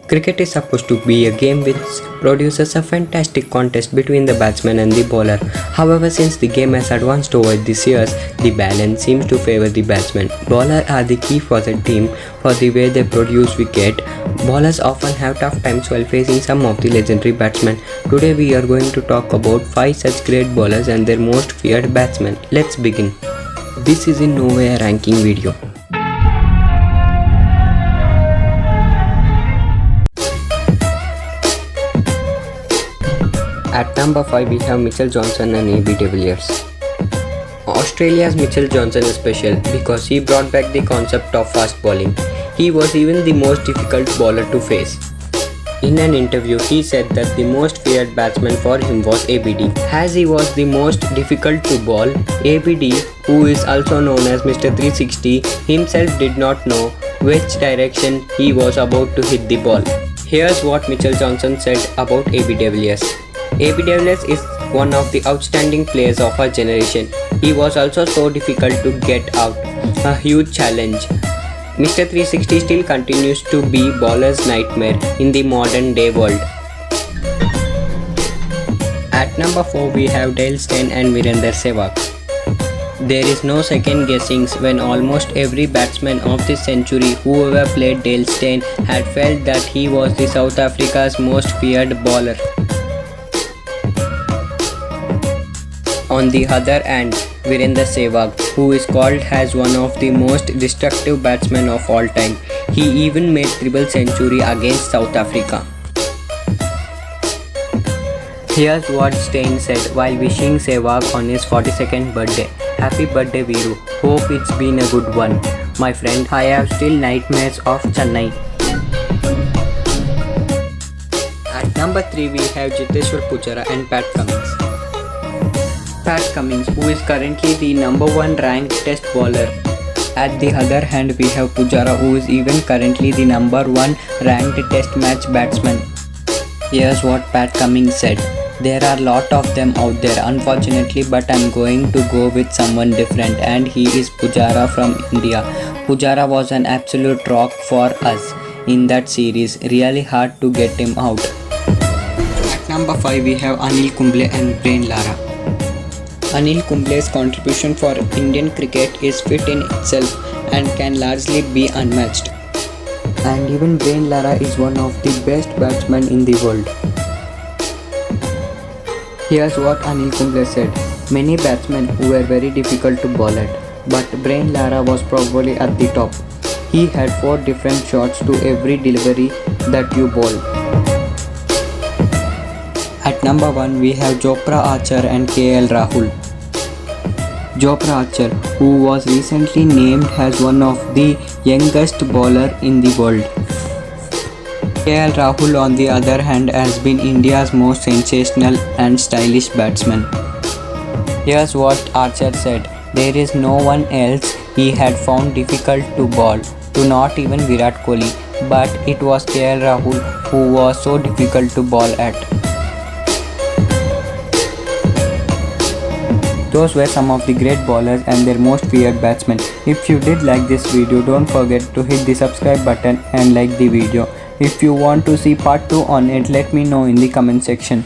Cricket is supposed to be a game which produces a fantastic contest between the batsman and the bowler. However, since the game has advanced over these years, the balance seems to favor the batsman. Bowlers are the key for the team for the way they produce wicket. Bowlers often have tough times while facing some of the legendary batsmen. Today we are going to talk about 5 such great bowlers and their most feared batsmen. Let's begin. This is in no way a ranking video. At number 5 we have Mitchell Johnson and AB de Villiers. Australia's Mitchell Johnson is special because he brought back the concept of fast bowling. He was even the most difficult bowler to face. In an interview, he said that the most feared batsman for him was ABD. As he was the most difficult to bowl, ABD, who is also known as Mr. 360, himself did not know which direction he was about to hit the ball. Here's what Mitchell Johnson said about AB de Villiers. AB de Villiers is one of the outstanding players of our generation. He was also so difficult to get out, a huge challenge. Mr. 360 still continues to be bowler's nightmare in the modern day world. At number 4 we have Dale Steyn and Virender Sehwag. There is no second guessing when almost every batsman of this century who ever played Dale Steyn had felt that he was the South Africa's most feared bowler. On the other hand, Virender Sehwag, who is called as one of the most destructive batsmen of all time, he even made triple century against South Africa. Here's what Steyn said while wishing Sehwag on his 42nd birthday. Happy birthday Viru, hope it's been a good one. My friend, I have still nightmares of Chennai. At number 3 we have Cheteshwar Pujara and Pat Cummins. Pat Cummins, who is currently the number 1 ranked test bowler. At the other hand, we have Pujara, who is even currently the number 1 ranked test match batsman. Here's what Pat Cummins said. There are a lot of them out there, unfortunately, but I'm going to go with someone different, and he is Pujara from India. Pujara was an absolute rock for us in that series, really hard to get him out. At number 5 we have Anil Kumble and Brian Lara. Anil Kumble's contribution for Indian cricket is fit in itself and can largely be unmatched. And even Brian Lara is one of the best batsmen in the world. Here's what Anil Kumble said. Many batsmen were very difficult to bowl at, but Brian Lara was probably at the top. He had 4 different shots to every delivery that you bowl. At number 1 we have Jofra Archer and KL Rahul. Jofra Archer, who was recently named as one of the youngest bowler in the world. KL Rahul on the other hand has been India's most sensational and stylish batsman. Here's what Archer said. There is no one else he had found difficult to bowl, to not even Virat Kohli, but it was KL Rahul who was so difficult to bowl at. Those were some of the great bowlers and their most feared batsmen. If you did like this video, don't forget to hit the subscribe button and like the video. If you want to see part 2 on it, let me know in the comment section.